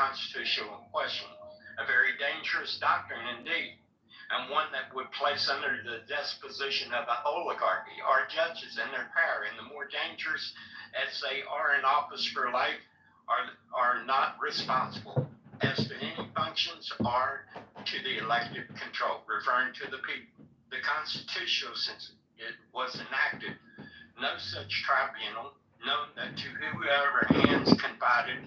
constitutional question, a very dangerous doctrine indeed, and one that would place under the disposition of the oligarchy our judges and their power, and the more dangerous as they are in office for life, are not responsible as to any functions or to the elected control, referring to the people. The Constitution, since it was enacted, no such tribunal, known that to whoever hands confided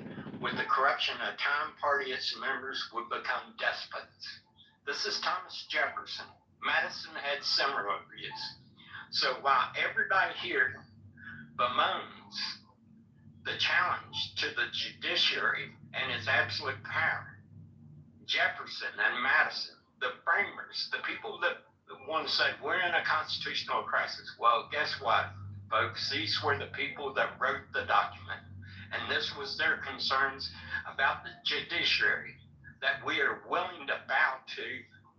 with the corruption of time, party, its members would become despots. This is Thomas Jefferson. Madison had similar views. So while everybody here bemoans the challenge to the judiciary and its absolute power, Jefferson and Madison, the framers, the people that want to say we're in a constitutional crisis, well, guess what, folks? These were the people that wrote the document, and this was their concerns about the judiciary that we are willing to bow to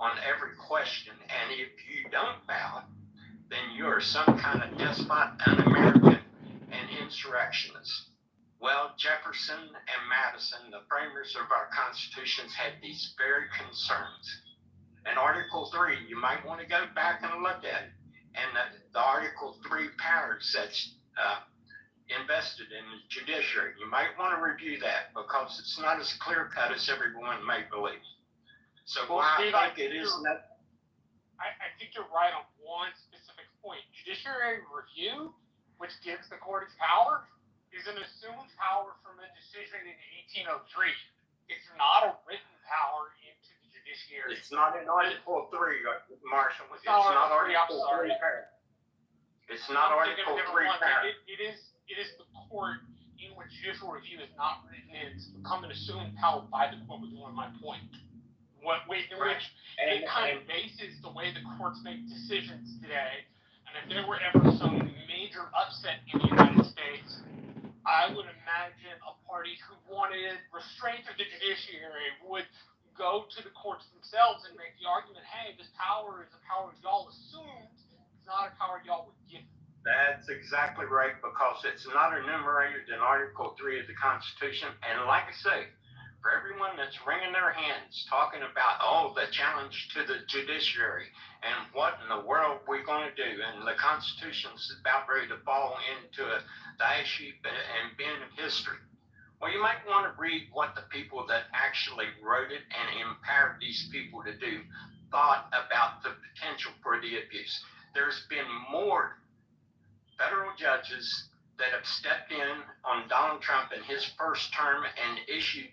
on every question, and if you don't bow, then you are some kind of despot, un-American, and insurrectionist. Well, Jefferson and Madison, the framers of our constitutions, had these very concerns. And Article 3, you might want to go back and look at it. And the Article 3 powers that's invested in the judiciary, you might want to review that because it's not as clear-cut as everyone may believe. So well, Steve, I think it is not. I think you're right on one specific point. Judiciary review, which gives the court its power, is an assumed power from a decision in 1803. It's not a written power into the judiciary. It's not in Article 3, Marshall. It's not Article 3. It's not Article 3 power. It is the court in which judicial review is not written in. It's become an assumed power by the court, was one of my point. Which it kind of bases the way the courts make decisions today. And if there were ever some major upset in the United States, I would imagine a party who wanted restraint of the judiciary would go to the courts themselves and make the argument, hey, this power is a power y'all assumed, it's not a power y'all would give. That's exactly right, because it's not enumerated in Article 3 of the Constitution. And like I say, for everyone that's wringing their hands talking about, the challenge to the judiciary and what in the world we're going to do, and the Constitution's about ready to fall into the ash heap and bin of history. Well, you might want to read what the people that actually wrote it and empowered these people to do thought about the potential for the abuse. There's been more federal judges that have stepped in on Donald Trump in his first term and issued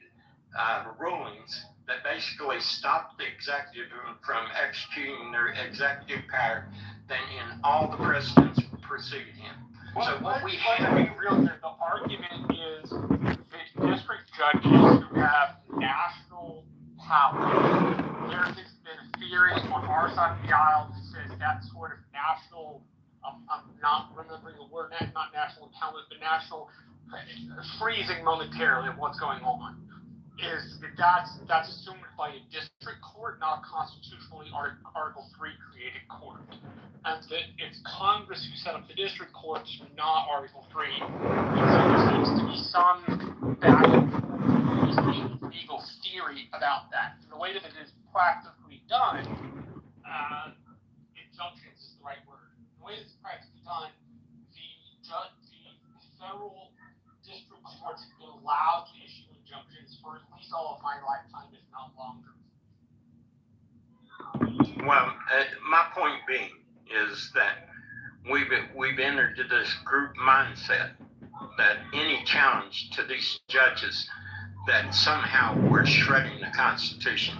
rulings that basically stopped the executive from executing their executive power than in all the presidents who preceded him. Well, so what we have to be real here, the argument is that district judges who have national power, there has been a theory on our side of the aisle that says that sort of national, I'm not remembering the word, not national empowerment, but national freezing momentarily of what's going on. Is that's assumed by a district court, not constitutionally Article 3 created court. And that it's Congress who set up the district courts, not Article 3. And so there seems to be some legal theory about that. And the way that it is practically done, injunctions is the right word. The way it's practically done, the federal district courts have been allowed to issue injunctions for at least all of my lifetime, if not longer. Well, my point being is that we've entered into this group mindset that any challenge to these judges that somehow we're shredding the Constitution.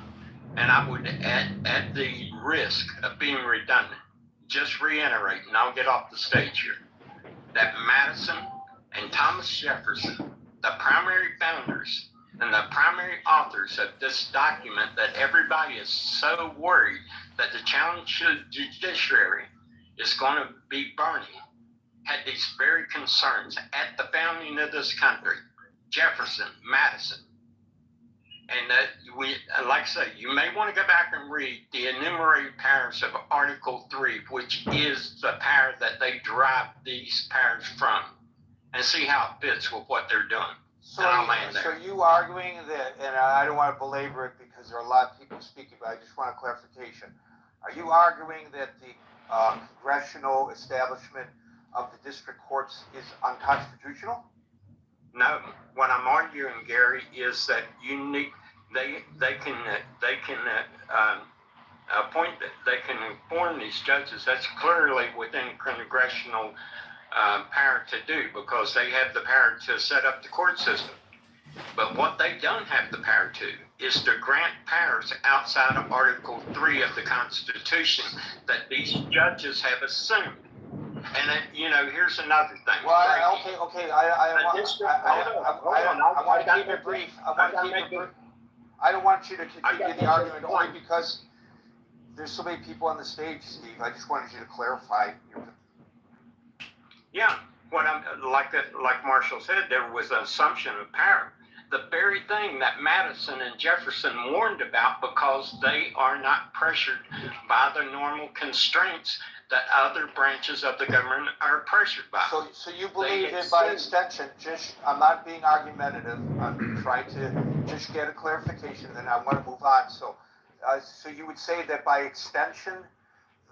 And I would, at the risk of being redundant, just reiterate, and I'll get off the stage here, that Madison and Thomas Jefferson, the primary founders and the primary authors of this document that everybody is so worried that the challenge to the judiciary is going to be burning, had these very concerns at the founding of this country. Jefferson, Madison. And like I say, you may want to go back and read the enumerated powers of Article 3, which is the power that they derive these powers from, and see how it fits with what they're doing. So, And I'll land so there. you arguing that, and I don't want to belabor it because there are a lot of people speaking, but I just want a clarification. Are you arguing that the congressional establishment of the district courts is unconstitutional? No, what I'm arguing, Gary, is that they can appoint, they can inform these judges. That's clearly within congressional power to do, because they have the power to set up the court system. But what they don't have the power to is to grant powers outside of Article 3 of the Constitution that these judges have assumed. And then, here's another thing. Well, okay. I want to keep it brief. I don't want you to continue the argument only because there's so many people on the stage, Steve. I just wanted you to clarify your. Yeah, like Marshall said, there was an assumption of power. The very thing that Madison and Jefferson warned about, because they are not pressured by the normal constraints that other branches of the government are pressured by. So you believe that by extension, I'm not being argumentative, I'm trying to just get a clarification, and I want to move on. So you would say that by extension,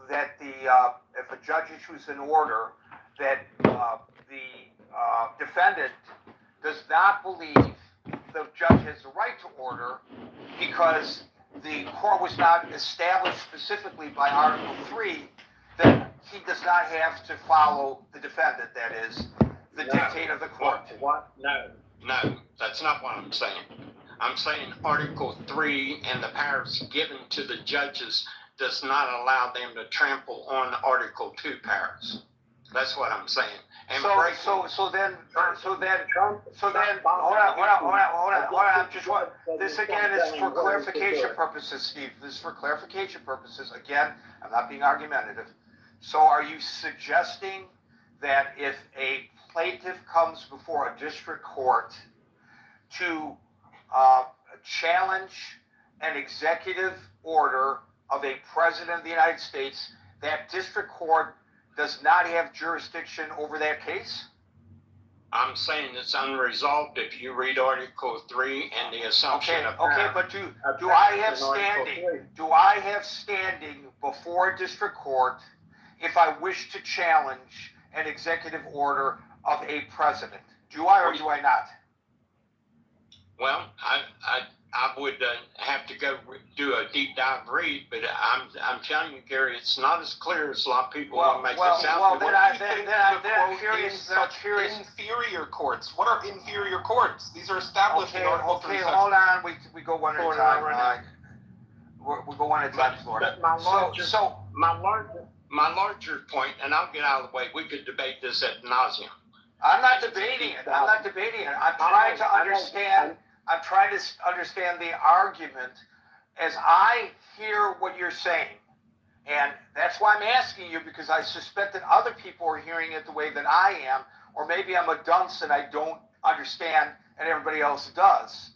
that if a judge issues an order that the defendant does not believe the judge has the right to order because the court was not established specifically by Article 3, that he does not have to follow the defendant, that is, the dictate of the court. What? No, that's not what I'm saying. I'm saying Article 3 and the powers given to the judges does not allow them to trample on Article 2 powers. That's what I'm saying. And So then, hold on. This again is for clarification purposes, Steve. This is for clarification purposes. Again, I'm not being argumentative. So are you suggesting that if a plaintiff comes before a district court to challenge an executive order of a president of the United States, that district court does not have jurisdiction over that case? I'm saying it's unresolved if you read Article 3 and the assumption of power. Okay, but do I have standing? Do I have standing before a district court if I wish to challenge an executive order of a president? Do I or do I not? Well, I would have to go do a deep dive read, but I'm telling you, Gary, it's not as clear as a lot of people want to make it sound. Well, then I'm curious. Inferior courts. What are inferior courts? These are established in Article 3. Okay, hold on. We go one at a time. We go one at a time, Florida. My larger point, and I'll get out of the way. We could debate this ad nauseum. I'm not debating it. I'm trying to understand. I'm trying to understand the argument as I hear what you're saying. And that's why I'm asking you, because I suspect that other people are hearing it the way that I am, or maybe I'm a dunce and I don't understand and everybody else does.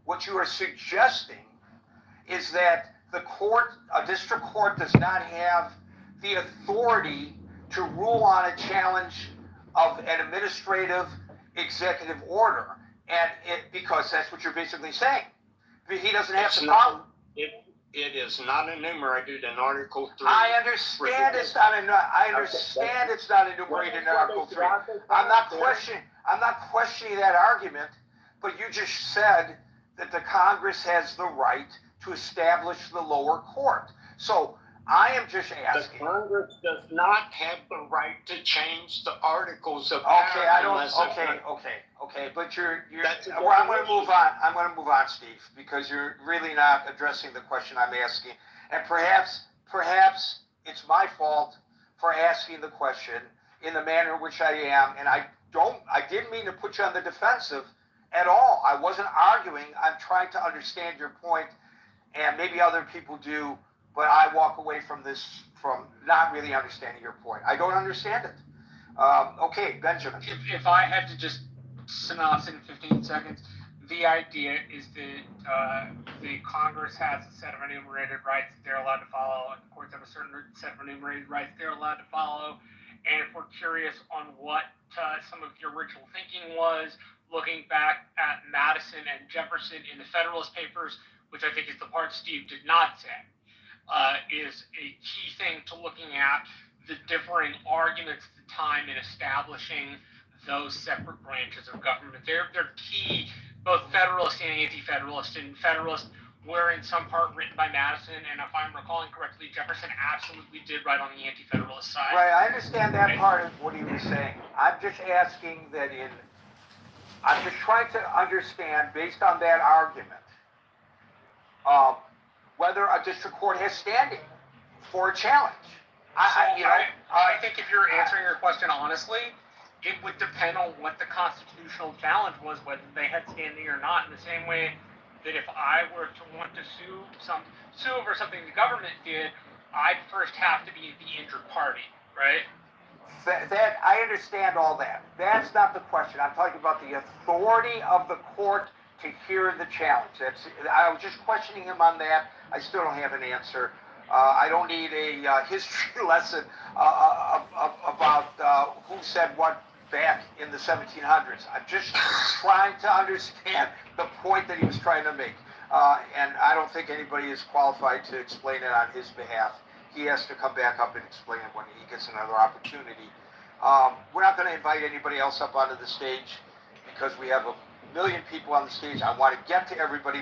What you are suggesting is that a district court does not have the authority to rule on a challenge of an administrative executive order. And because that's what you're basically saying. He doesn't have to follow. It is not enumerated in Article 3. I understand it's not enumerated in Article 3. I'm not questioning that argument, but you just said that the Congress has the right to establish the lower court. So I am just asking. The Congress does not have the right to change the articles of power. Okay, but I'm going to move on. I'm going to move on, Steve, because you're really not addressing the question I'm asking. And perhaps it's my fault for asking the question in the manner in which I am. And I didn't mean to put you on the defensive at all. I wasn't arguing. I'm trying to understand your point, and maybe other people do. But I walk away from this from not really understanding your point. I don't understand it. Okay, Benjamin. If I had to just synopsis in 15 seconds, the idea is that the Congress has a set of enumerated rights that they're allowed to follow, and the courts have a certain set of enumerated rights they're allowed to follow. And if we're curious on what some of the original thinking was, looking back at Madison and Jefferson in the Federalist Papers, which I think is the part Steve did not say, is a key thing to looking at the differing arguments at the time in establishing those separate branches of government. They're key, both Federalist and Anti-Federalist. And Federalist were in some part written by Madison, and if I'm recalling correctly, Jefferson absolutely did write on the Anti-Federalist side. Right, I understand that part of what he was saying. I'm just asking that I'm just trying to understand, based on that argument, whether a district court has standing for a challenge. I think if you're answering your question honestly, it would depend on what the constitutional challenge was, whether they had standing or not. In the same way that if I were to want to sue over something the government did, I'd first have to be the injured party, right? That I understand all that. That's not the question. I'm talking about the authority of the court to hear the challenge. I was just questioning him on that. I still don't have an answer. I don't need a history lesson about who said what back in the 1700s. I'm just trying to understand the point that he was trying to make. And I don't think anybody is qualified to explain it on his behalf. He has to come back up and explain it when he gets another opportunity. We're not going to invite anybody else up onto the stage because we have a million people on the stage. I want to get to everybody.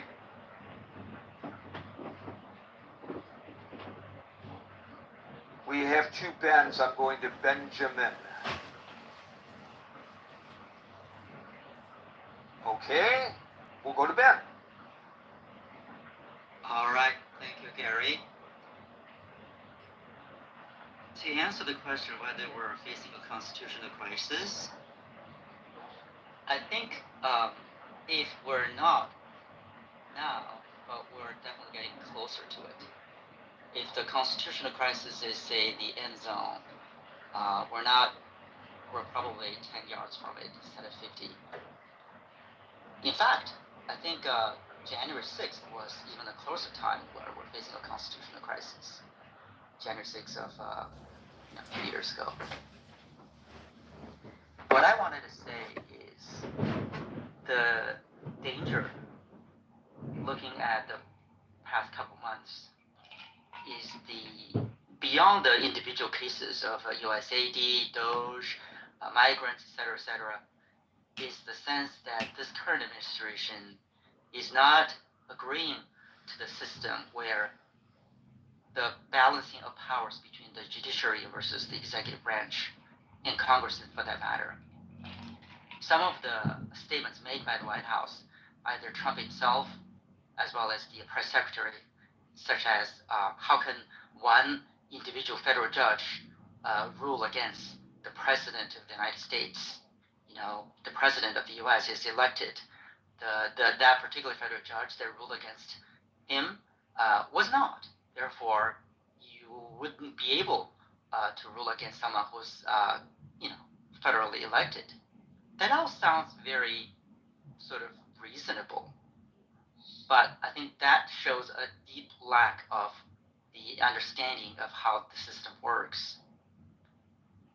We have two Bens. I'm going to Benjamin. Okay, we'll go to Ben. All right, thank you, Gary. To answer the question whether we're facing a constitutional crisis, I think if we're not now, but we're definitely getting closer to it. If the constitutional crisis is, say, the end zone, we're probably 10 yards from it instead of 50. In fact, I think January 6th was even a closer time where we're facing a constitutional crisis. January 6th of a few years ago. What I wanted to say is the danger looking at the past couple months is beyond the individual cases of USAID, DOGE, migrants, etc., is the sense that this current administration is not agreeing to the system where the balancing of powers between the judiciary versus the executive branch and Congress, for that matter. Some of the statements made by the White House, either Trump himself as well as the press secretary, such as how can one individual federal judge rule against the president of the United States? The president of the U.S. is elected. That particular federal judge that ruled against him was not. Therefore, you wouldn't be able to rule against someone who's, federally elected. That all sounds very sort of reasonable. But I think that shows a deep lack of the understanding of how the system works.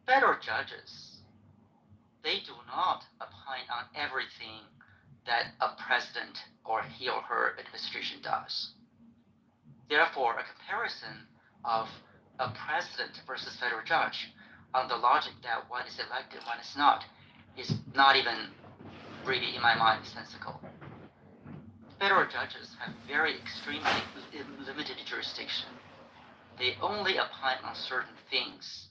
Federal judges, they do not opine on everything that a president or he or her administration does. Therefore, a comparison of a president versus federal judge on the logic that one is elected, one is not even really, in my mind, sensical. Federal judges have very extremely limited jurisdiction. They only opine on certain things.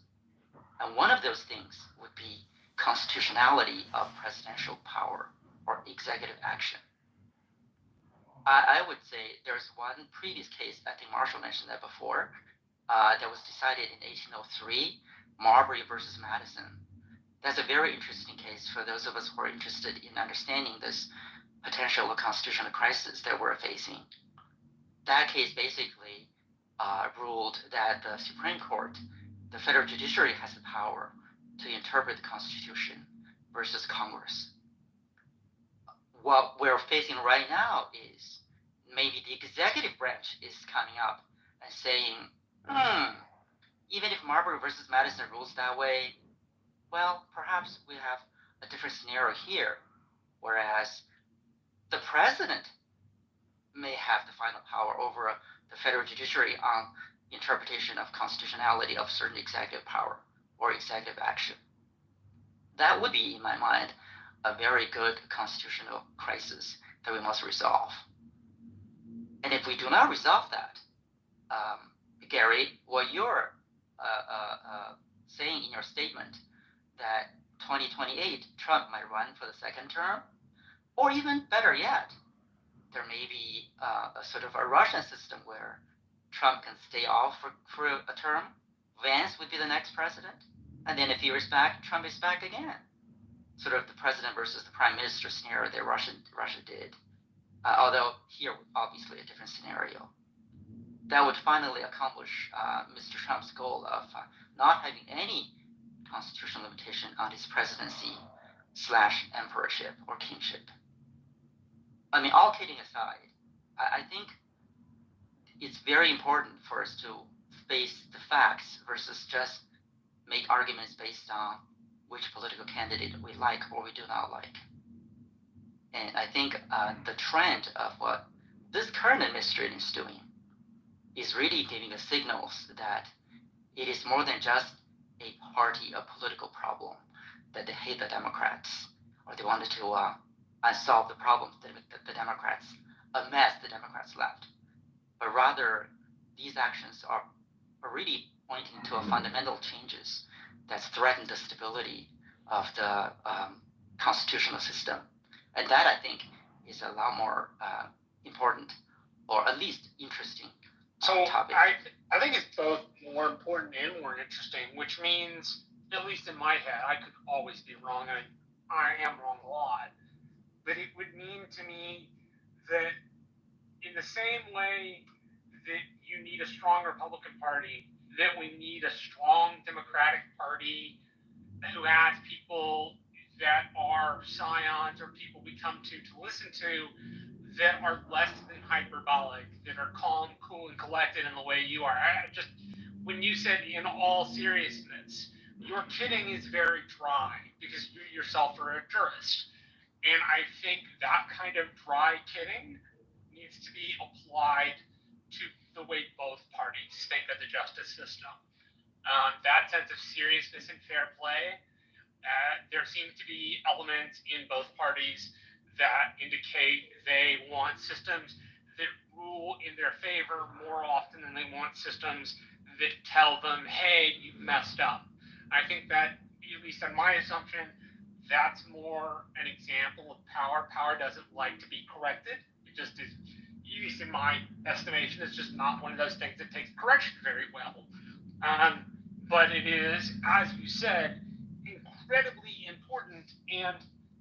And one of those things would be constitutionality of presidential power or executive action. I would say there's one previous case, I think Marshall mentioned that before, that was decided in 1803, Marbury versus Madison. That's a very interesting case for those of us who are interested in understanding this potential constitutional crisis that we're facing. That case basically ruled that the Supreme Court, the federal judiciary, has the power to interpret the Constitution versus Congress. What we're facing right now is maybe the executive branch is coming up and saying, even if Marbury versus Madison rules that way, well, perhaps we have a different scenario here. whereas the president may have the final power over the federal judiciary on interpretation of constitutionality of certain executive power or executive action. That would be, in my mind, a very good constitutional crisis that we must resolve. And if we do not resolve that, Gary, what you're saying in your statement that 2028 Trump might run for the second term, or even better yet, there may be a sort of a Russian system where Trump can stay off for a term, Vance would be the next president, and then a few years back, Trump is back again. Sort of the president versus the prime minister scenario that Russia did. Although here, obviously, a different scenario. That would finally accomplish Mr. Trump's goal of not having any constitutional limitation on his presidency / emperorship or kingship. I mean, all kidding aside, I think it's very important for us to face the facts versus just make arguments based on which political candidate we like or we do not like. And I think the trend of what this current administration is doing is really giving us signals that it is more than just a party, a political problem, that they hate the Democrats, or they wanted to unsolve the problems that the Democrats, a mess the Democrats left. But rather, these actions are really pointing to a fundamental changes that's threatened the stability of the constitutional system. And that, I think, is a lot more important, or at least interesting topic. I think it's both more important and more interesting, which means, at least in my head, I could always be wrong, and I am wrong a lot, but it would mean to me that in the same way that you need a strong Republican Party, that we need a strong Democratic Party who has people that are scions or people we come to listen to that are less than hyperbolic, that are calm, cool, and collected in the way you are. When you said in all seriousness, your kidding is very dry because you yourself are a jurist. And I think that kind of dry kidding needs to be applied to the way both parties think of the justice system. That sense of seriousness and fair play, there seem to be elements in both parties that indicate they want systems that rule in their favor more often than they want systems that tell them, hey, you've messed up. I think that, at least on my assumption, that's more an example of power. Power doesn't like to be corrected. It just is, at least in my estimation, it's just not one of those things that takes correction very well. But it is, as you said, incredibly important and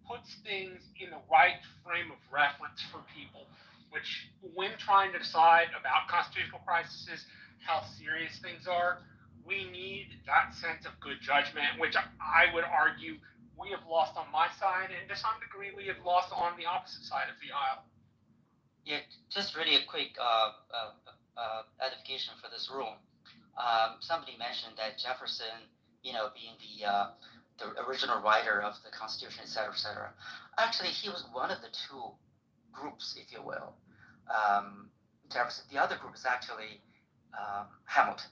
puts things in the right frame of reference for people, which when trying to decide about constitutional crises, how serious things are, we need that sense of good judgment, which I would argue we have lost on my side, and to some degree we have lost on the opposite side of the aisle. Yeah, just really a quick edification for this room. Somebody mentioned that Jefferson, being the original writer of the Constitution, et cetera, actually he was one of the two groups, if you will. Jefferson, the other group is actually Hamilton,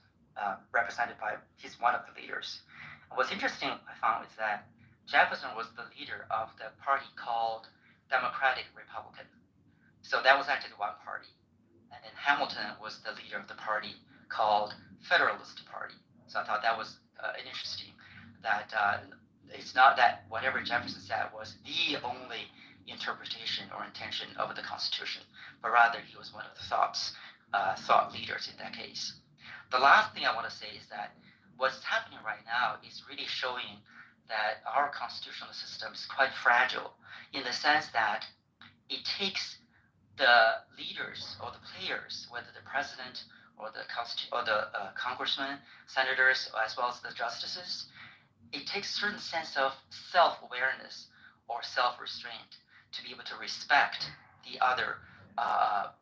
represented by, he's one of the leaders. And what's interesting, I found, is that Jefferson was the leader of the party called Democratic Republican. So that was actually one party. And then Hamilton was the leader of the party called Federalist Party. So I thought that was interesting, that it's not that whatever Jefferson said was the only interpretation or intention of the Constitution, but rather he was one of the thought leaders in that case. The last thing I want to say is that what's happening right now is really showing that our constitutional system is quite fragile, in the sense that it takes the leaders or the players, whether the president or the congressmen, senators, as well as the justices, it takes a certain sense of self-awareness or self-restraint to be able to respect the other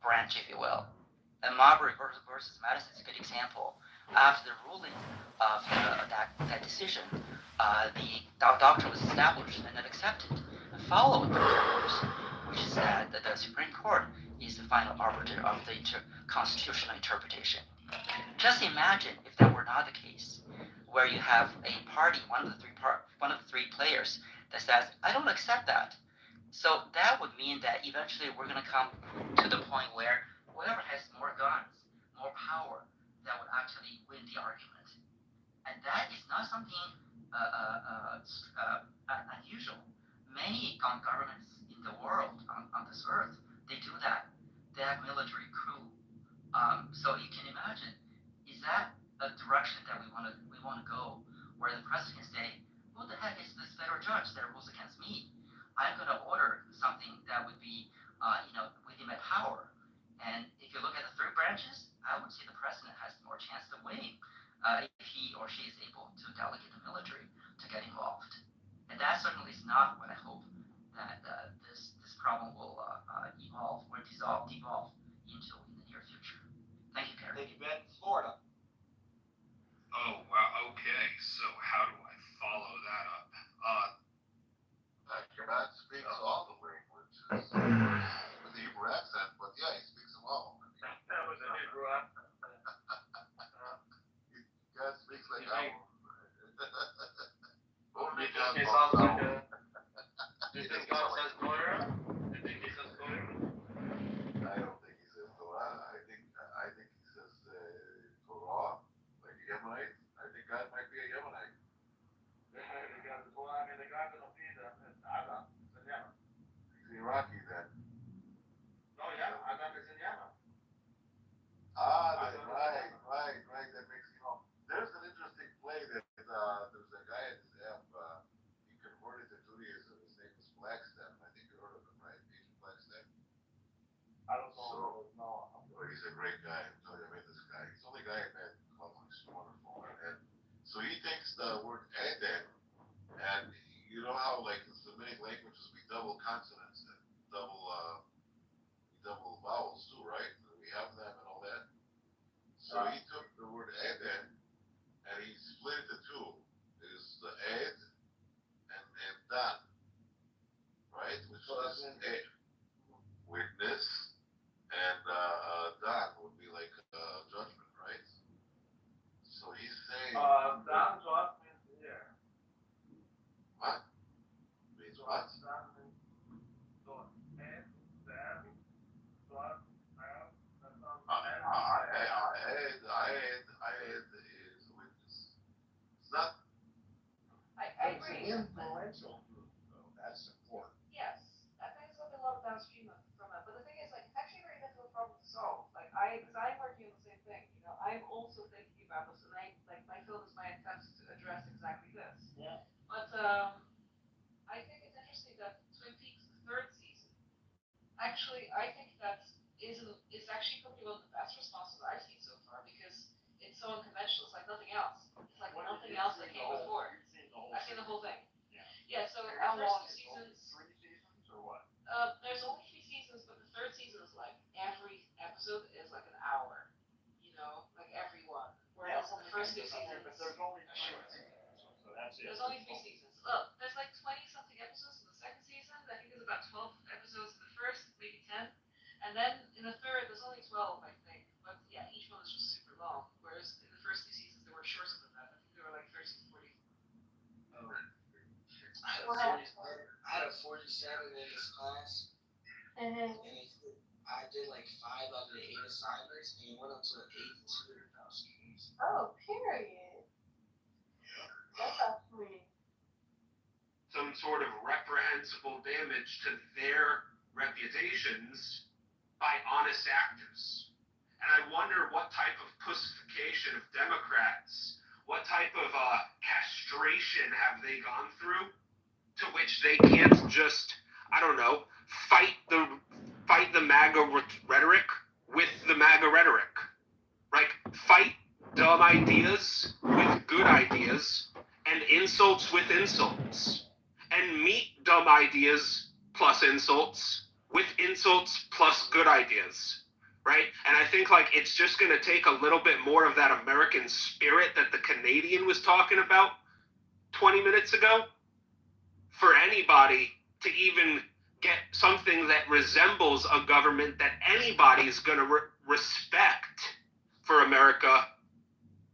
branch, if you will. And Marbury versus Madison is a good example. After the ruling of that decision, the doctrine was established and then accepted. And follow the course, which is that the Supreme Court is the final arbiter of the constitutional interpretation. Just imagine if that were not the case, where you have a party, one of the three players, that says, "I don't accept that." So that would mean that eventually we're going to come to the point where whoever has more guns, more power, that would actually win the argument. And that is not something unusual. Many governments in the world, on this earth, they do that. They have military coup. So you can imagine, is that a direction that we want to go, where the president can say, "Who the heck is this federal judge that rules against me? I'm going to order something that would be, within my power." And if you look at the three branches, I would say the president has more chance to win if he or she is able to delegate the military to get involved. And that certainly is not what I hope that this problem will evolve or devolve into in the near future. Thank you, Gary. Thank you, Ben. Florida. Oh, wow. Okay. So how do I follow that up? Cannot speaks all the languages with the Hebrew accent, but yeah, he speaks them all. That was a Hebrew accent. God speaks like I will. Only It God sounds like knows. do you think God says Torah? Do you think he says Torah? I don't think he says Torah. I think he says Torah, like a Yemenite. I think God might be a Yemenite. He's Iraqi then. Right. That makes there's an interesting play that there's a guy at this app. He converted to Judaism. His name is Blackstep. I think you heard of him, right? Agent Blackstep. Well, he's a great guy. I'm telling you, I met this guy. He's the only guy I met. He's wonderful. And so he thinks the word Eden, and you know how like in Semitic languages we double consonants and double vowels too, right? We have them and all that. So he took the word Eden and he split it to two. There's the Ed and Dan, right? Which is Ed, witness, and Dan would be like judgment, right? So he's saying what? Means what? Ed is witness. It's not. I agree. Influential group, though. That's important. Yes, I think it's like a lot downstream from it. But the thing is, like, it's actually a very difficult problem to solve. Like, because I'm working on the same thing. You know, I'm also thinking about this, and my film is my attempt to address exactly this. Yeah. But I think it's interesting that Twin Peaks, the third season, actually, I think that is actually probably one of the best responses I've seen so far because it's so unconventional. It's like nothing else. It's like nothing else that came before. I've seen the whole thing. Yeah. So how long seasons? 3 seasons or what? There's only 3 seasons, but the third season is like every episode is like an hour. You know, like every one. Whereas in the first 2 seasons, But there's only 3 seasons, so that's it. there's only 3 seasons. Well, there's like 20 something episodes in the second season. I think there's about 12 episodes in the first, maybe 10. And then in the third, there's only 12, I think. But yeah, each one is just super long. Whereas in the first 2 seasons, they were shorter than that. I think they were like 13, 40. I had a 47 in this class, and I did like 5 out of the 8 assignments, and it went up to 82. Oh, period. That's actually. Some sort of reprehensible damage to their reputations by honest actors. And I wonder what type of pussification of Democrats, what type of castration have they gone through to which they can't just, I don't know, fight the MAGA rhetoric with the MAGA rhetoric. Like, fight dumb ideas with good ideas and insults with insults. And meet dumb ideas plus insults with insults plus good ideas, right? And I think like it's just going to take a little bit more of that American spirit that the Canadian was talking about 20 minutes ago for anybody to even get something that resembles a government that anybody's going to respect for America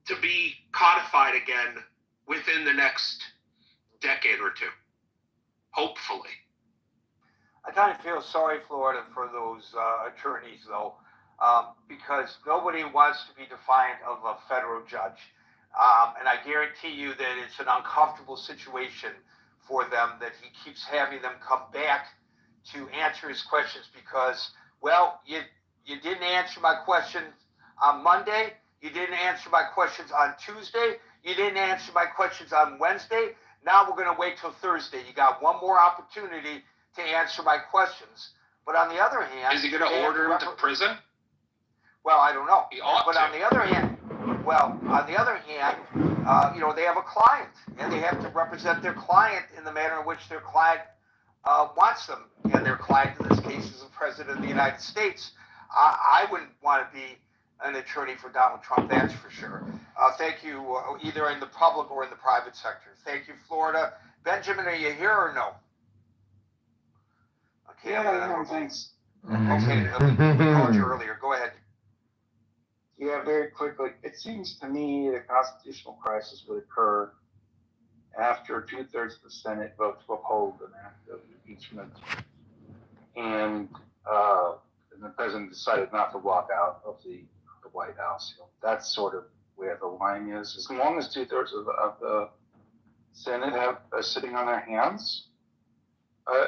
to be codified again within the next decade or two. Hopefully. I kind of feel sorry, Florida, for those attorneys, though, because nobody wants to be defiant of a federal judge. And I guarantee you that it's an uncomfortable situation for them that he keeps having them come back to answer his questions because, well, you didn't answer my question on Monday. You didn't answer my questions on Tuesday. You didn't answer my questions on Wednesday. Now we're going to wait till Thursday. You got one more opportunity to answer my questions. But on the other hand... Is he going to order him to prison? Well, I don't know. He ought but to. on the other hand, they have a client, and they have to represent their client in the manner in which their client wants them. And their client, in this case, is the President of the United States. I wouldn't want to be an attorney for Donald Trump, that's for sure. Thank you, either in the public or in the private sector. Thank you, Florida. Benjamin, are you here or no? Okay, Yeah, thanks. Okay, we called you earlier. Go ahead. Yeah, very quickly. It seems to me the constitutional crisis would occur after 2/3 of the Senate vote to uphold an act of impeachment, and the president decided not to walk out of the White House. That's sort of where the line is. As long as 2/3 of the Senate are sitting on their hands,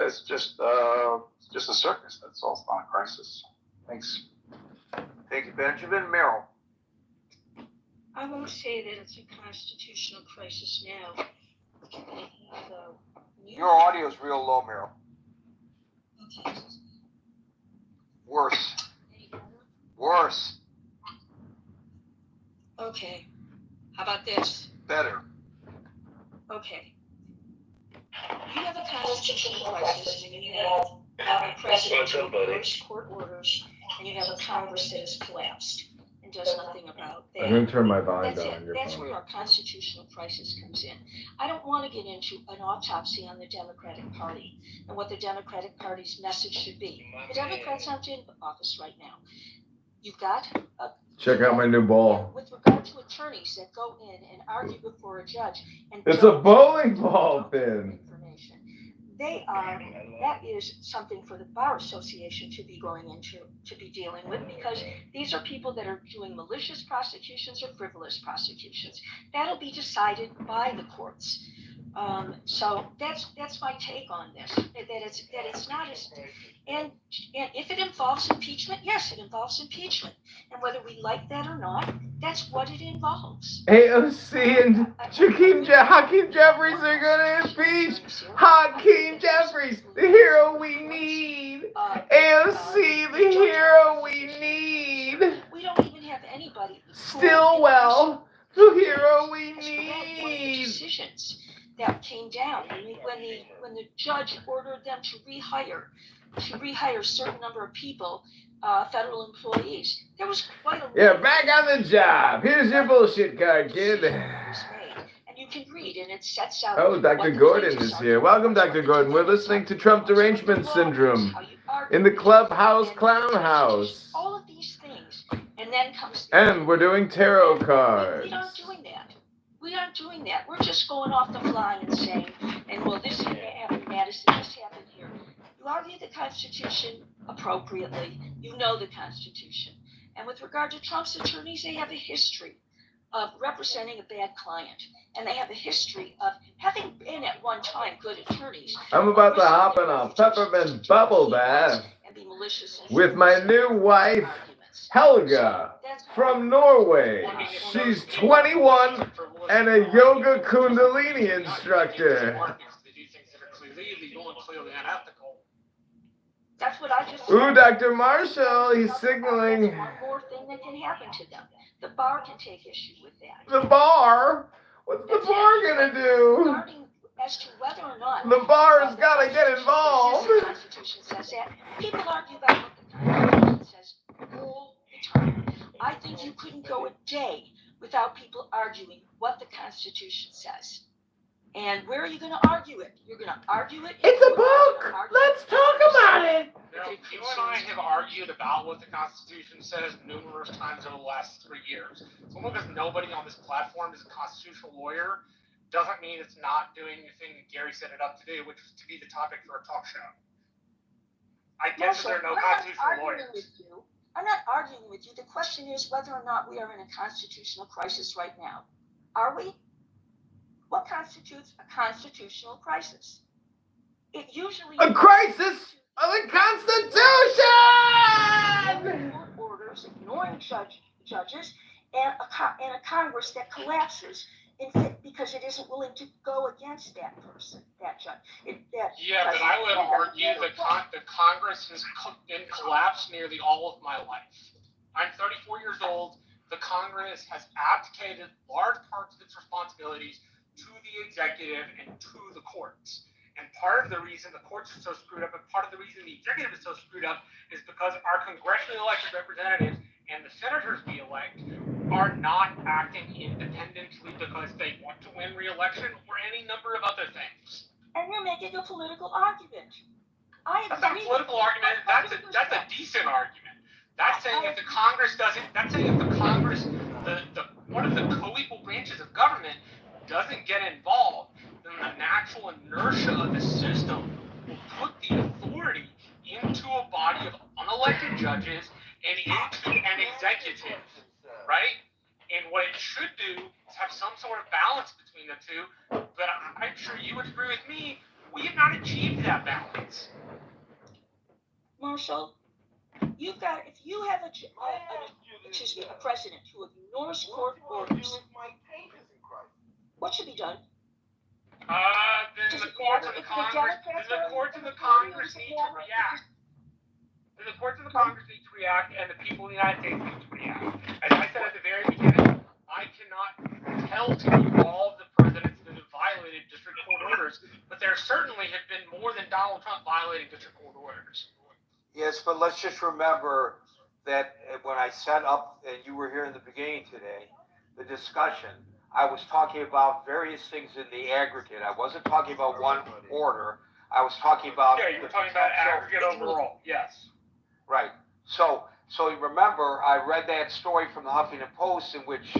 it's just a circus. That's all. It's not a crisis. Thanks. Thank you, Benjamin. Merrill. I won't say that it's a constitutional crisis now. Your audio is real low, Merrill. Okay. Worse. Worse. Okay. How about this? Better. Okay. You have a constitutional crisis when you have a president who ignores court orders, and you have a Congress that has collapsed and does nothing about that. I'm going to turn my volume That's down it. on your That's phone. where our constitutional crisis comes in. I don't want to get into an autopsy on the Democratic Party and what the Democratic Party's message should be. The Democrats aren't in office right now. You've got Check out my new ball. with regard to attorneys that go in and argue before a judge and It's a bowling ball pin. information. That is something for the Bar Association to be going into, to be dealing with, because these are people that are doing malicious prosecutions or frivolous prosecutions. That'll be decided by the courts. So that's my take on this. That it's not as, and if it involves impeachment, yes, it involves impeachment. And whether we like that or not, that's what it involves. AOC and Hakeem Jeffries are going to impeach Hakeem Jeffries, the hero we need. AOC, the hero we need. We don't even have anybody. Stillwell, the hero we need. Decisions that came down when the judge ordered them to rehire a certain number of people, federal employees. There was quite a Yeah, back on the job. Here's your bullshit card, kid. And you can read, and it sets out. Oh, Dr. Gordon is here. Welcome, Dr. Gordon. We're listening to Trump derangement syndrome in the Clubhouse Clown House. All of these things, and then comes. And we're doing tarot cards. We aren't doing that. We aren't doing that. We're just going off the fly and saying, and well, this happened, Madison, this happened here. You argue the Constitution appropriately. You know the Constitution. And with regard to Trump's attorneys, they have a history of representing a bad client. And they have a history of having been at one time good attorneys. I'm about to hop in a peppermint bubble bath with my new wife, Helga, from Norway. She's 21 and a yoga kundalini instructor. That's what I just said. Ooh, Dr. Marshall, he's signaling. One more thing that can happen to them. The bar can take issue with that. The bar? What's the bar gonna do? Regarding as to whether or not the bar's gotta get involved. The Constitution says that. People argue about what the Constitution says all the time. I think you couldn't go a day without people arguing what the Constitution says. And where are you going to argue it? You're going to argue it. It's a book. Let's talk about it. You and I have argued about what the Constitution says numerous times over the last 3 years. So because nobody on this platform is a constitutional lawyer doesn't mean it's not doing the thing that Gary set it up to do, which is to be the topic for a talk show. I get that there are no constitutional lawyers. I'm not arguing with you. The question is whether or not we are in a constitutional crisis right now. Are we? What constitutes a constitutional crisis? It usually a crisis of the Constitution! Court orders, ignoring judges, and a Congress that collapses because it isn't willing to go against that person, that judge. But I would argue the Congress has been collapsed nearly all of my life. I'm 34 years old. The Congress has abdicated large parts of its responsibilities to the executive and to the courts. And part of the reason the courts are so screwed up and part of the reason the executive is so screwed up is because our congressionally elected representatives and the senators we elect are not acting independently because they want to win re-election or any number of other things. And you're making a political argument. That's not a political argument. That's a decent argument. That's saying if the Congress doesn't, that's saying if the Congress, one of the co-equal branches of government doesn't get involved, then the natural inertia of the system will put the authority into a body of unelected judges and into an executive, right? And what it should do is have some sort of balance between the two, but I'm sure you would agree with me, we have not achieved that balance. Marshall, if you have a president who ignores court orders, what should be done? Then the courts of the Congress need to react. Then the courts of the Congress need to react, and the people of the United States need to react. As I said at the very beginning, I cannot tell to you all of the presidents that have violated district court orders, but there certainly have been more than Donald Trump violating district court orders. Yes, but let's just remember that when I set up, and you were here in the beginning today, the discussion, I was talking about various things in the aggregate. I wasn't talking about one order. I was talking about... Yeah, you were talking about aggregate overall, yes. Right. So remember, I read that story from the Huffington Post in which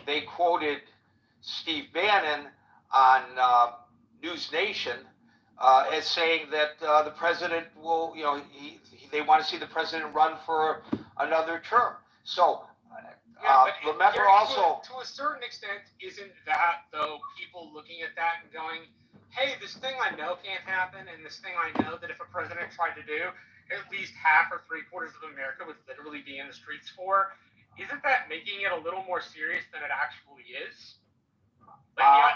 they quoted Steve Bannon on News Nation as saying that the president will, they want to see the president run for another term. So remember also... To a certain extent, isn't that, though, people looking at that and going, hey, this thing I know can't happen, and this thing I know that if a president tried to do, at least half or 3/4 of America would literally be in the streets for, isn't that making it a little more serious than it actually is? Well,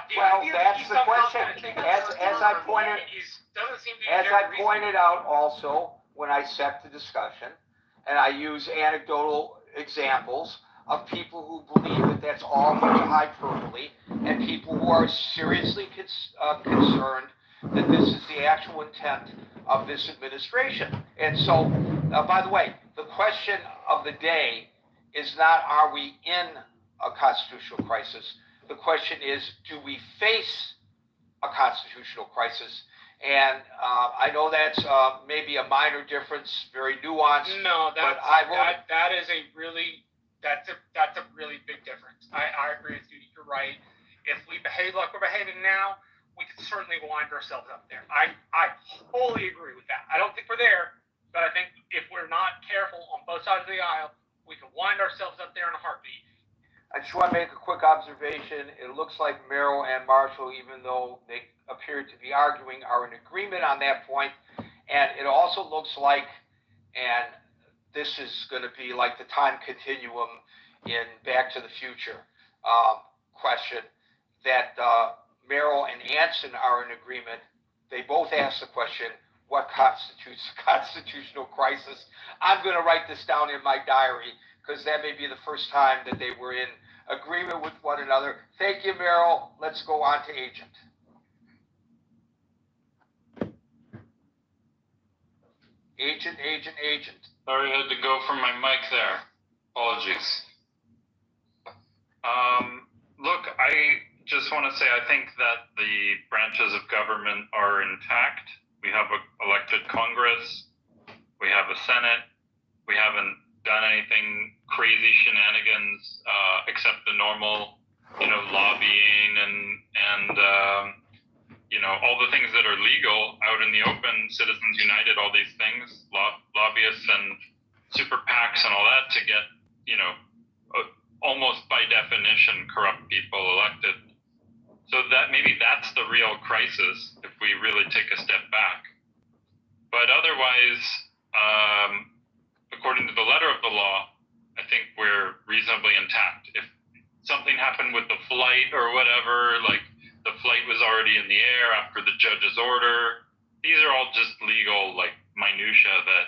that's the question. As I pointed out also when I set the discussion, and I use anecdotal examples of people who believe that that's all hyperbole, and people who are seriously concerned that this is the actual intent of this administration. And so, by the way, the question of the day is not are we in a constitutional crisis? The question is, do we face a constitutional crisis? And I know that's maybe a minor difference, very nuanced. No, that's a really big difference. I agree with you. You're right. If we behave like we're behaving now, we could certainly wind ourselves up there. I wholly agree with that. I don't think we're there, but I think if we're not careful on both sides of the aisle, we can wind ourselves up there in a heartbeat. I just want to make a quick observation. It looks like Merrill and Marshall, even though they appear to be arguing, are in agreement on that point. And it also looks like, and this is going to be like the time continuum in Back to the Future question, that Merrill and Anson are in agreement. They both ask the question, what constitutes a constitutional crisis? I'm going to write this down in my diary because that may be the first time that they were in agreement with one another. Thank you, Merrill. Let's go on to Agent. Agent. Sorry, I had to go from my mic there. Apologies. Look, just want to say I think that the branches of government are intact. We have an elected Congress. We have a Senate. We haven't done anything crazy shenanigans except the normal, lobbying and all the things that are legal out in the open. Citizens United, all these things, lobbyists and super PACs and all that to get, almost by definition corrupt people elected. So that maybe that's the real crisis if we really take a step back. But otherwise, according to the letter of the law, I think we're reasonably intact. If something happened with the flight or whatever, like the flight was already in the air after the judge's order, these are all just legal, like, minutia that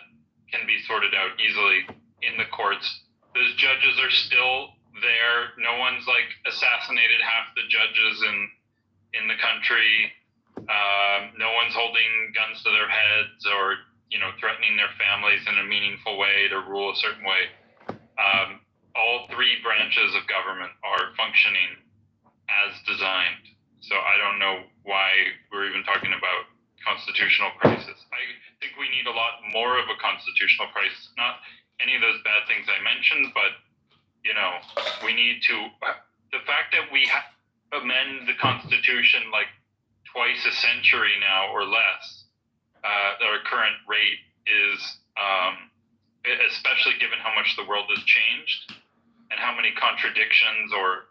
can be sorted out easily in the courts. Those judges are still there. No one's like assassinated half the judges in the country. No one's holding guns to their heads or threatening their families in a meaningful way to rule a certain way. All three branches of government are functioning as designed. So I don't know why we're even talking about constitutional crisis. I think we need a lot more of a constitutional crisis. Not any of those bad things I mentioned, but we need to. The fact that we amend the Constitution like twice a century now or less, at our current rate is, especially given how much the world has changed and how many contradictions or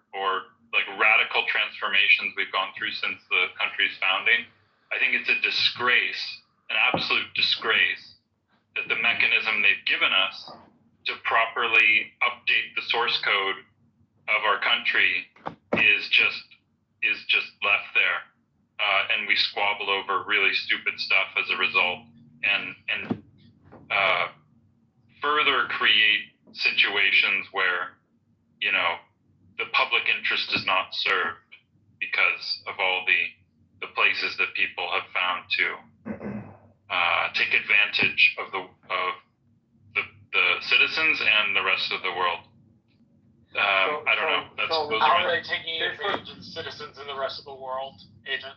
like radical transformations we've gone through since the country's founding. I think it's a disgrace, an absolute disgrace, that the mechanism they've given us to properly update the source code of our country is just left there, and we squabble over really stupid stuff as a result, and further create situations where the public interest is not served because of all the places that people have found to take advantage of the citizens and the rest of the world. I don't know. Those How are are they taking advantage of the citizens in the rest of the world, Agent?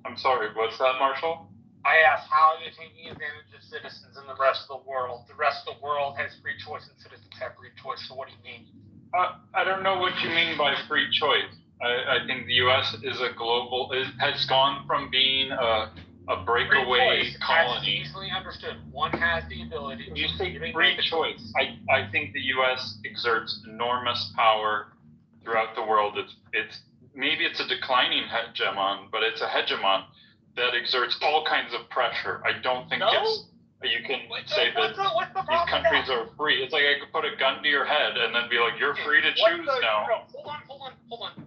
I'm sorry, what's that, Marshall? I asked, how are they taking advantage of citizens in the rest of the world? The rest of the world has free choice and citizens have free choice, so what do you mean? I don't know what you mean by free choice. I think the U.S. is has gone from being a breakaway colony. That's easily understood. One has the ability to... You say free choice. I think the U.S. exerts enormous power throughout the world. Maybe it's a declining hegemon, but it's a hegemon that exerts all kinds of pressure. I don't think you can say that these countries are free. It's like I could put a gun to your head and then be like, you're free to choose now. Hold on.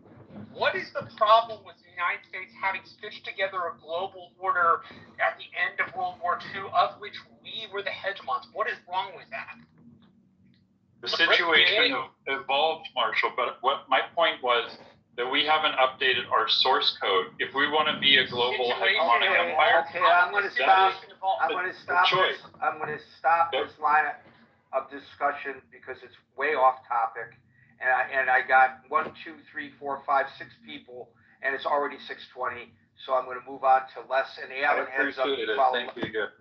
What is the problem with the United States having stitched together a global order at the end of World War II, of which we were the hegemons? What is wrong with that? The situation evolved, Marshall, but what my point was that we haven't updated our source code. If we want to be a global hegemonic empire, I'm going to stop this line of discussion because it's way off topic, and I got 1, 2, 3, 4, 5, 6 people, and it's already 6:20. So I'm going to move on to Les and Alan. Heads up. Thank you. Good.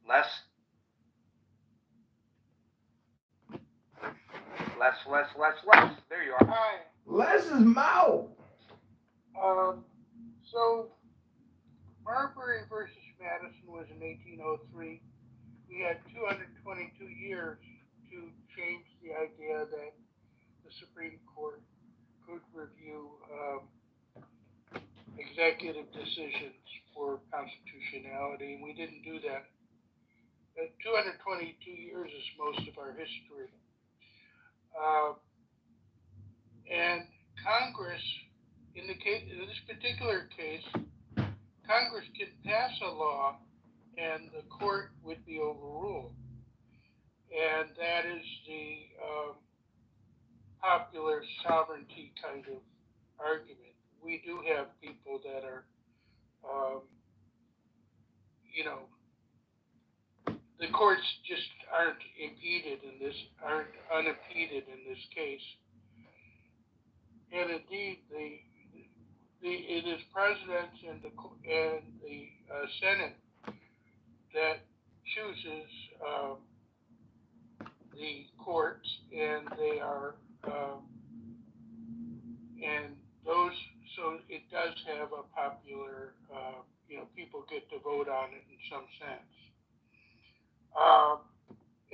Les. There you are. Hi. Les is Mao. So Marbury versus Madison was in 1803. We had 222 years to change the idea that the Supreme Court could review executive decisions for constitutionality, and we didn't do that. 222 years is most of our history. And Congress, in this particular case, Congress could pass a law and the court would be overruled. And that is the popular sovereignty kind of argument. We do have people that are, the courts just aren't unimpeded in this case. And indeed, it is presidents and the Senate that chooses the courts, and they are and those. So it does have a popular, people get to vote on it in some sense.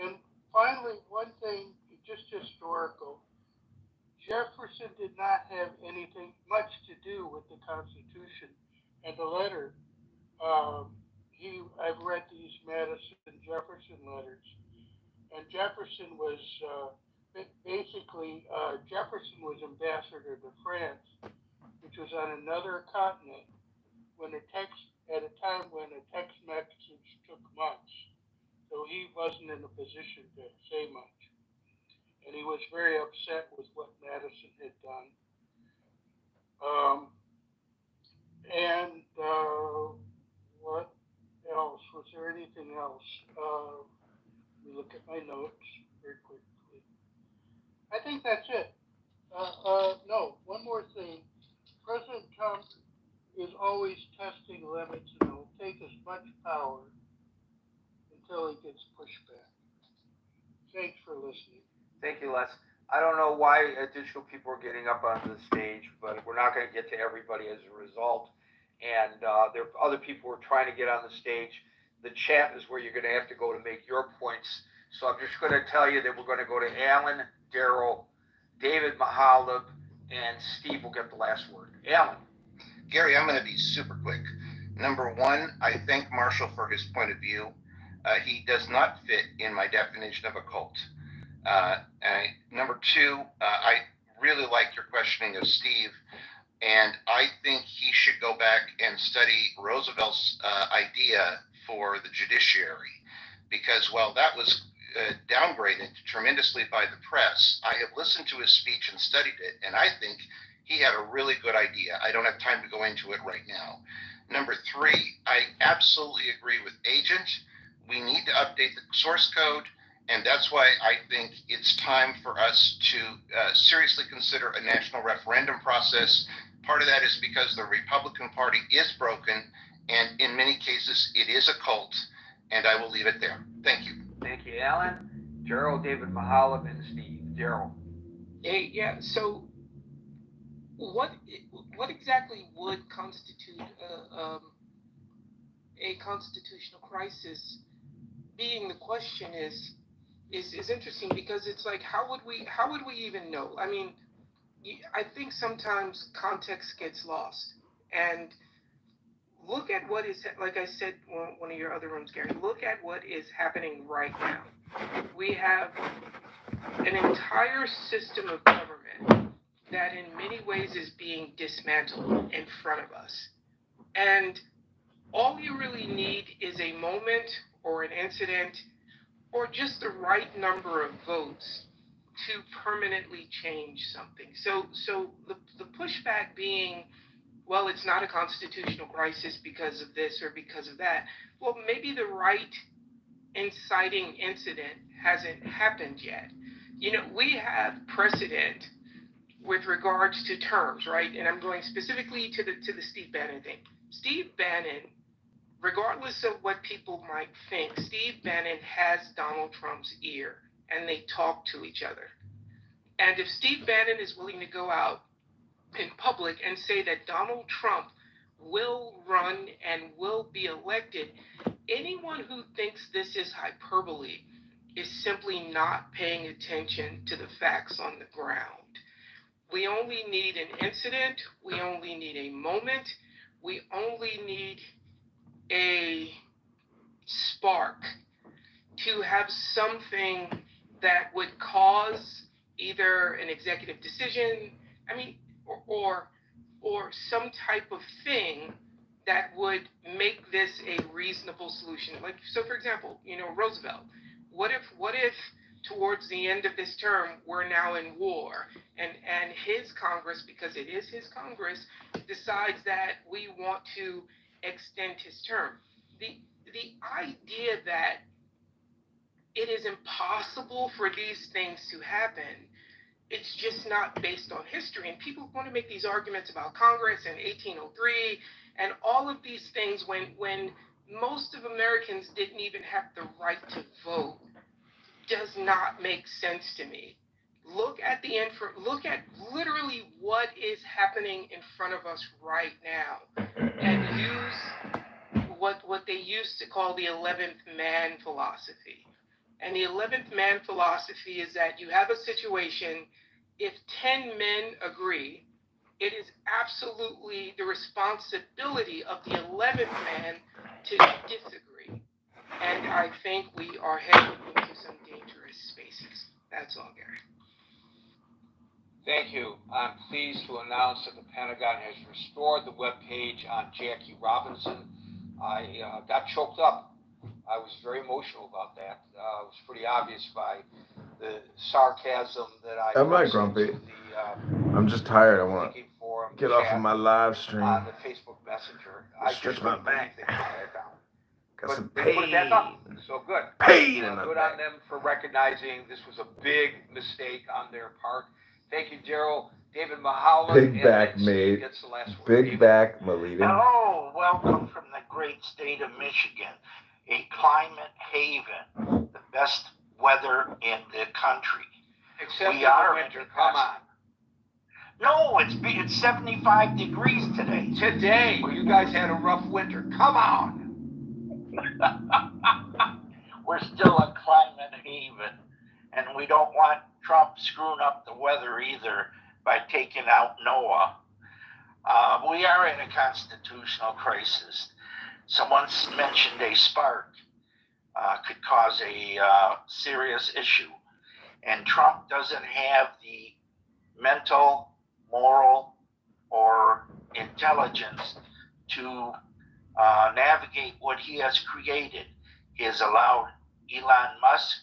And finally, one thing, just historical. Jefferson did not have anything much to do with the Constitution, and the letter. I've read these Madison Jefferson letters, and Jefferson was Jefferson was ambassador to France, which was on another continent at a time when a text message took months, so he wasn't in a position to say much. And he was very upset with what Madison had done. What else? Was there anything else? Let me look at my notes very quickly. I think that's it. No, one more thing. President Trump is always testing limits, and he'll take as much power until he gets pushed back. Thanks for listening. Thank you, Les. I don't know why additional people are getting up on the stage, but we're not going to get to everybody as a result. And there are other people who are trying to get on the stage. The chat is where you're going to have to go to make your points. So I'm just going to tell you that we're going to go to Alan, Daryl, David Mahalib, and Steve will get the last word. Alan. Gary, I'm going to be super quick. Number one, I thank Marshall for his point of view. He does not fit in my definition of a cult. Number two, I really like your questioning of Steve, and I think he should go back and study Roosevelt's idea for the judiciary, because while that was downgraded tremendously by the press, I have listened to his speech and studied it, and I think he had a really good idea. I don't have time to go into it right now. Number three, I absolutely agree with Agent. We need to update the source code, and that's why I think it's time for us to seriously consider a national referendum process. Part of that is because the Republican Party is broken, and in many cases, it is a cult, and I will leave it there. Thank you. Thank you, Alan, Gerald, David Mahalib, and Steve. Gerald. Hey, yeah, so what exactly would constitute a constitutional crisis? Being the question is interesting, because it's like, how would we even know? I mean, I think sometimes context gets lost, and look at what is, like I said, one of your other rooms, Gary, look at what is happening right now. We have an entire system of government that in many ways is being dismantled in front of us. And all you really need is a moment or an incident or just the right number of votes to permanently change something. So the pushback being, well, it's not a constitutional crisis because of this or because of that. Well, maybe the right inciting incident hasn't happened yet. You know, we have precedent with regards to terms, right? And I'm going specifically to the Steve Bannon thing. Steve Bannon, regardless of what people might think, Steve Bannon has Donald Trump's ear, and they talk to each other. And if Steve Bannon is willing to go out in public and say that Donald Trump will run and will be elected, anyone who thinks this is hyperbole is simply not paying attention to the facts on the ground. We only need an incident. We only need a moment. We only need a spark to have something that would cause either an executive decision, or some type of thing that would make this a reasonable solution. Like, so for example, Roosevelt, what if towards the end of this term, we're now in war, and his Congress, because it is his Congress, decides that we want to extend his term. The idea that it is impossible for these things to happen. It's just not based on history. And people want to make these arguments about Congress and 1803 and all of these things when most of Americans didn't even have the right to vote. Does not make sense to me. Look at literally what is happening in front of us right now, and use what they used to call the 11th man philosophy. And the 11th man philosophy is that you have a situation, if 10 men agree, it is absolutely the responsibility of the 11th man to disagree. And I think we are heading into some dangerous spaces. That's all, Gary. Thank you. I'm pleased to announce that the Pentagon has restored the webpage on Jackie Robinson. I got choked up. I was very emotional about that. It was pretty obvious by the sarcasm that I. I'm not grumpy. I'm just tired. I want to get off of my live stream. On the Facebook Messenger. Stretch my back. Got some They put that up. pain. So good. Pain in my good back. on them for recognizing this was a big mistake on their part. Thank you, Gerald. David Mahala. Big back, mate. Gets the last word. Big back, Melita. Hello, welcome from the great state of Michigan, a climate haven, the best weather in the country. Except in the winter, come on. No, it's 75 degrees today. Today, you guys had a rough winter. Come on. We're still a climate haven, and we don't want Trump screwing up the weather either by taking out NOAA. We are in a constitutional crisis. Someone mentioned a spark could cause a serious issue, and Trump doesn't have the mental, moral, or intelligence to navigate what he has created. He has allowed Elon Musk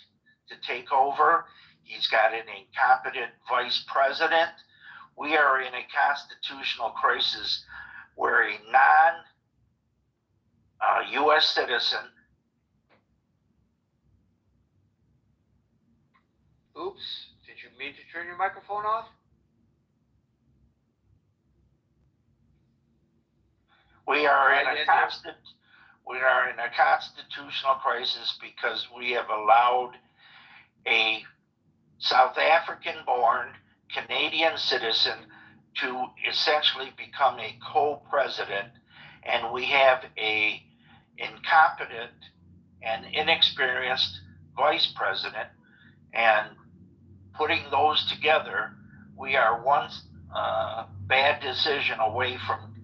to take over. He's got an incompetent vice president. We are in a constitutional crisis where a non-U.S. citizen. Oops, did you mean to turn your microphone off? We are in a constitutional crisis because we have allowed a South African-born Canadian citizen to essentially become a co-president, and we have a incompetent and inexperienced vice president, and putting those together, we are one bad decision away from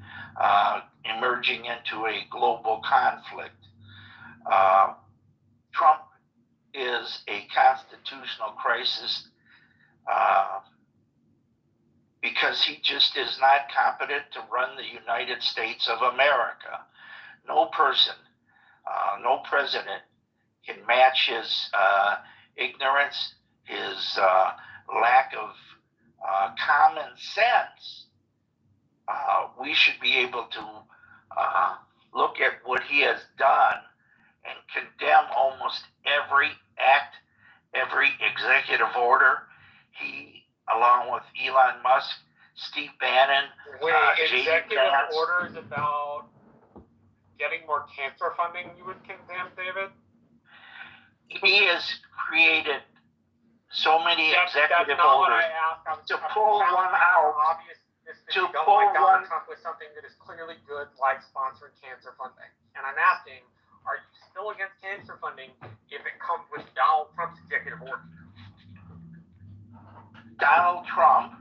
emerging into a global conflict. Trump is a constitutional crisis because he just is not competent to run the United States of America. No person, no president can match his ignorance, his lack of common sense. We should be able to look at what he has done and condemn almost every act, every executive order. He, along with Elon Musk, Steve Bannon, executive orders about getting more cancer funding you would condemn, David? He has created so many executive orders to pull one out. To pull Donald Trump with something that is clearly good, like sponsoring cancer funding. And I'm asking, are you still against cancer funding if it comes with Donald Trump's executive order? Donald Trump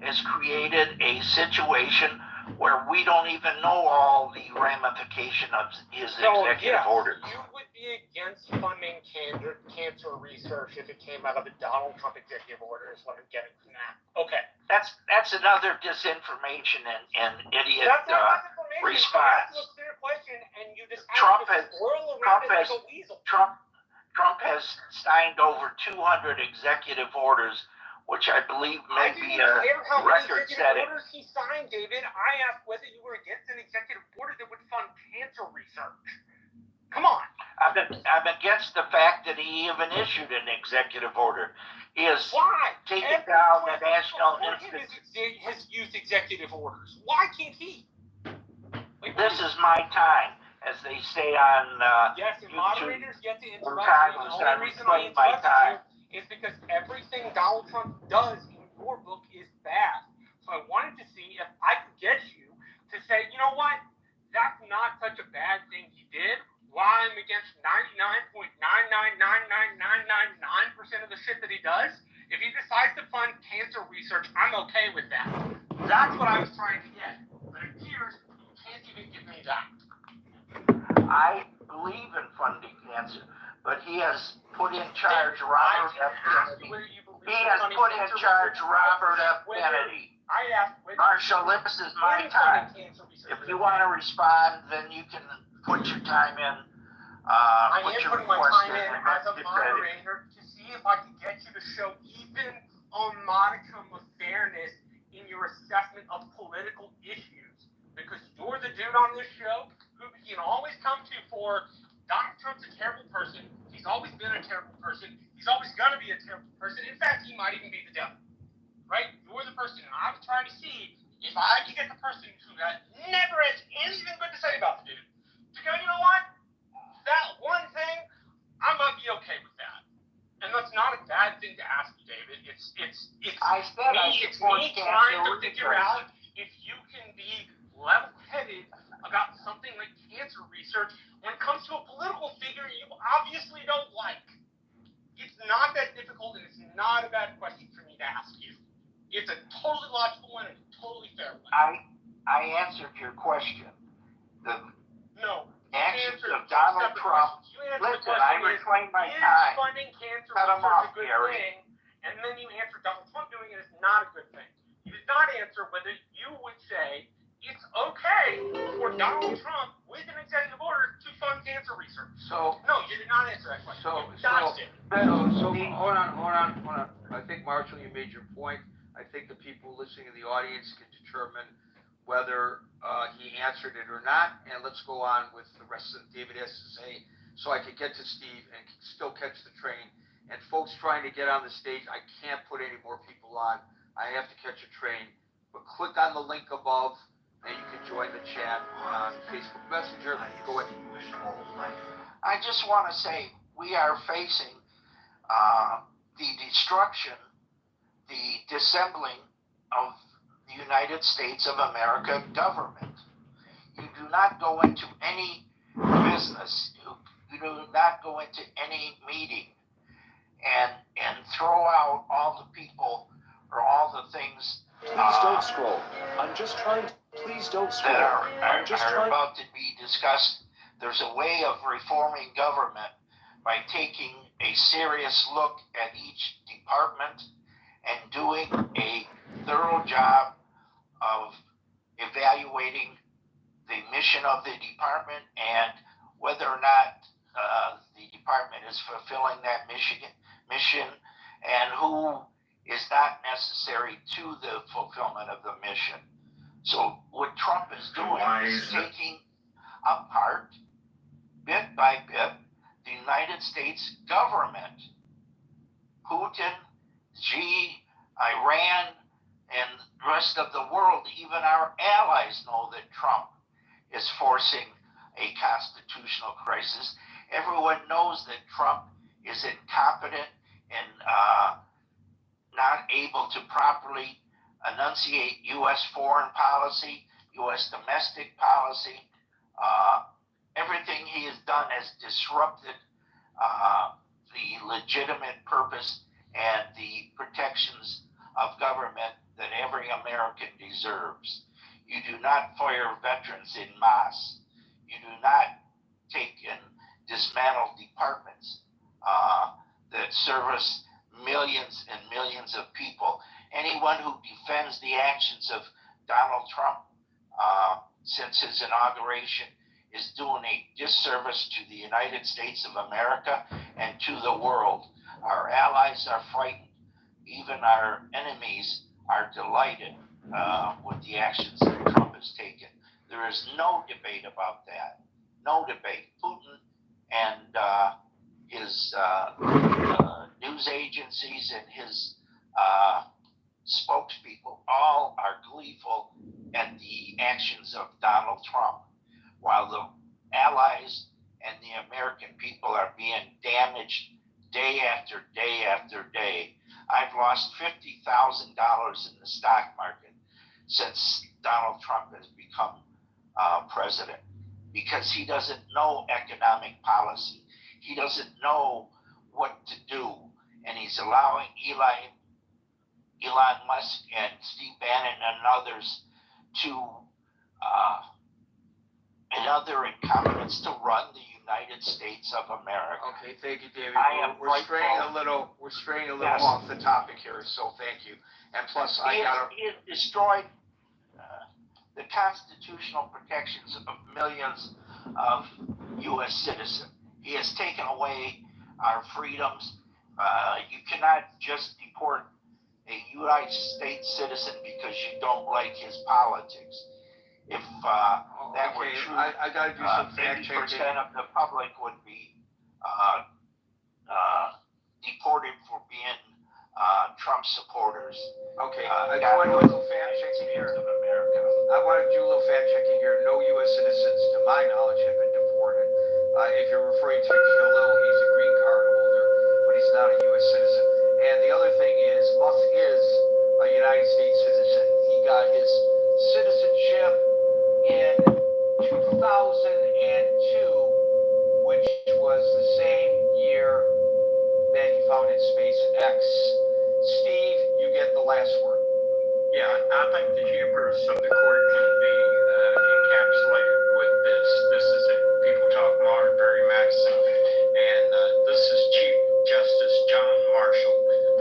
has created a situation where we don't even know all the ramification of his executive order. You would be against funding cancer research if it came out of the Donald Trump executive order, is what I'm getting from that. Okay. That's another disinformation and idiot response. Trump has signed over 200 executive orders, which I believe may be a record-setting. Orders he signed, David. I asked whether you were against an executive order that would fund cancer research. Come on. I'm against the fact that he even issued an executive order. He has taken down the National Institute. Has used executive orders. Why can't he? This is my time, as they say on yes, and YouTube. moderators get to interrupt time you. was The only reason I reclaim my interrupted time. you is because everything Donald Trump does in your book is bad. So I wanted to see if I could get you to say, you know what? That's not such a bad thing he did. Why I'm against 99.9999999% of the shit that he does. If he decides to fund cancer research, I'm okay with that. That's what I was trying to get. But it appears you can't even give me that. I believe in funding cancer, but he has put in charge Robert F. Kennedy. He has put in charge Robert F. Kennedy. Marshall, this is my time. If you want to respond, then you can put your time in. I am putting my time in as a moderator to see if I can get you to show even a modicum of fairness in your assessment of political issues. Because you're the dude on this show who you can always come to for Donald Trump's a terrible person. He's always been a terrible person. He's always going to be a terrible person. In fact, he might even be the devil. Right? You're the person. And I was trying to see if I could get the person who never has anything good to say about the dude to go, you know what? That one thing, I might be okay with that. And that's not a bad thing to ask you, David. It's me trying to figure out if you can be level-headed about something like cancer research when it comes to a political figure you obviously don't like. It's not that difficult, and it's not a bad question for me to ask you. It's a totally logical one and a totally fair one. I answered your question. No. Actions of Donald Trump. Listen, I reclaim my time. Funding cancer Cut him off, research a good Gary. thing? And then you answer Donald Trump doing it is not a good thing. You did not answer whether you would say it's okay for Donald Trump with an executive order to fund cancer research. So no, you did not answer that question. So hold on. I think Marshall, you made your point. I think the people listening in the audience can determine whether he answered it or not. And let's go on with the rest of David has to say, so I can get to Steve and still catch the train. And folks trying to get on the stage, I can't put any more people on. I have to catch a train. But click on the link above, and you can join the chat on Facebook Messenger. Go ahead. I just want to say we are facing the destruction, the dissembling of the United States of America government. You do not go into any business, you do not go into any meeting and throw out all the people or all the things Please don't scroll. I'm just trying to. Please don't scroll. that I'm just are trying. about to be discussed. There's a way of reforming government by taking a serious look at each department and doing a thorough job of evaluating the mission of the department and whether or not the department is fulfilling that mission and who is not necessary to the fulfillment of the mission. So what Trump is doing is taking apart, bit by bit, the United States government. Putin, Xi, Iran, and the rest of the world, even our allies, know that Trump is forcing a constitutional crisis. Everyone knows that Trump is incompetent and not able to properly enunciate U.S. foreign policy, U.S. domestic policy. Everything he has done has disrupted the legitimate purpose and the protections of government that every American deserves. You do not fire veterans en masse. You do not take and dismantle departments that service millions and millions of people. Anyone who defends the actions of Donald Trump since his inauguration is doing a disservice to the United States of America and to the world. Our allies are frightened. Even our enemies are delighted with the actions that Trump has taken. There is no debate about that. No debate. Putin and his news agencies and his spokespeople all are gleeful at the actions of Donald Trump, while the allies and the American people are being damaged day after day after day. I've lost $50,000 in the stock market since Donald Trump has become president, because he doesn't know economic policy. He doesn't know what to do, and he's allowing Elon Musk and Steve Bannon and others to and other incumbents to run the United States of America. Okay, thank you, David. I am We're straying a little Yes. off the topic here, so thank you. And plus, He has destroyed the constitutional protections of millions of U.S. citizens. He has taken away our freedoms. You cannot just deport a United States citizen because you don't like his politics. If that were true, I gotta do some fact 80% checking. of the public would be deported for being Trump supporters. Okay, I want to do a little fact checking here. I want to do a little fact checking here. No U.S. citizens, to my knowledge, have been deported. If you're referring to Khalil, he's a green card holder, but he's not a U.S. citizen. And the other thing is, Musk is a United States citizen. He got his citizenship in 2002, which was the same year that he founded SpaceX. Steve, you get the last word. Yeah, I think the hubris of the court can be encapsulated with this. This is it. People talk Marbury Madison, and this is Chief Justice John Marshall,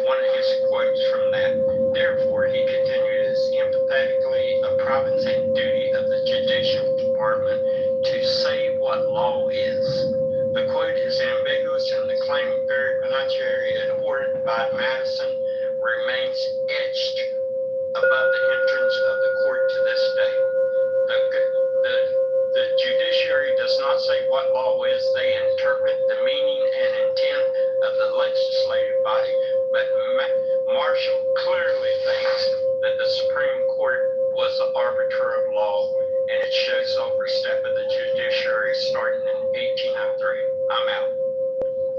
one of his quotes from that. Therefore, he continued, it is empathetically a province and duty of the Judicial Department to say what law is. The quote is ambiguous, and the claim very pronunciary adorned by Madison remains etched above the entrance of the court to this day. The judiciary does not say what law is. They interpret the meaning and intent of the legislative body, but Marshall clearly thinks that the Supreme Court was the arbiter of law, and it shows overstep of the judiciary starting in 1803. I'm out.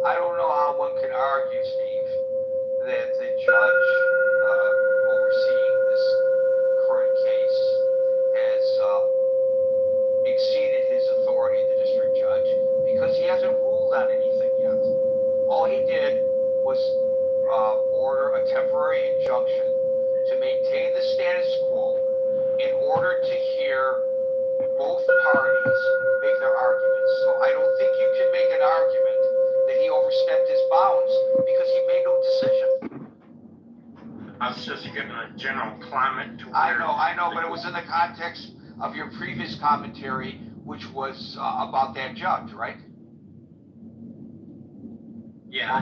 I don't know how one can argue, Steve, that the judge overseeing this current case has exceeded his authority, the district judge, because he hasn't ruled on anything yet. All he did was order a temporary injunction to maintain the status quo in order to hear both parties make their arguments. So I don't think you can make an argument that he overstepped his bounds because he made no decision. I was just giving a general climate to I know, but it was in the context of your previous commentary, which was about that judge, right? Yeah,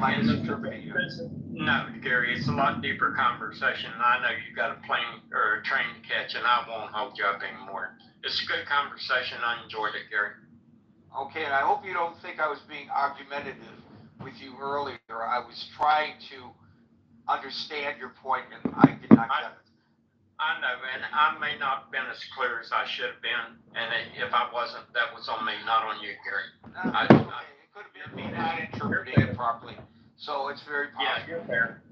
no, Gary, it's a lot deeper conversation. I know you got a plane or a train to catch, and I won't hold you up anymore. It's a good conversation. I enjoyed it, Gary. Okay, and I hope you don't think I was being argumentative with you earlier. I was trying to understand your point, and I did not get it. I know, and I may not have been as clear as I should have been, and if I wasn't, that was on me, not on you, Gary. It could have been me not interpreting it properly, so it's very possible. Yeah, you're fair.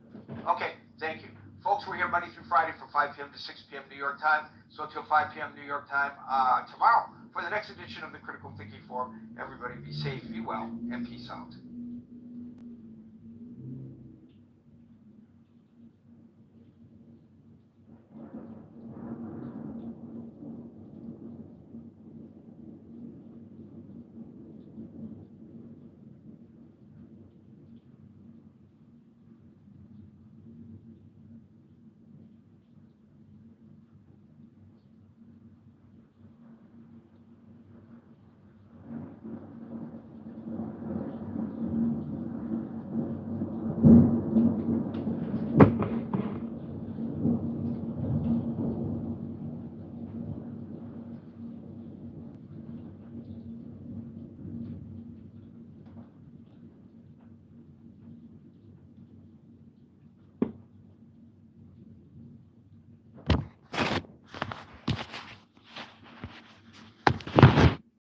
Okay, thank you. Folks, we're here Monday through Friday from 5 p.m. to 6 p.m. New York time, so until 5 p.m. New York time tomorrow for the next edition of the Critical Thinking Forum. Everybody be safe, be well, and peace out.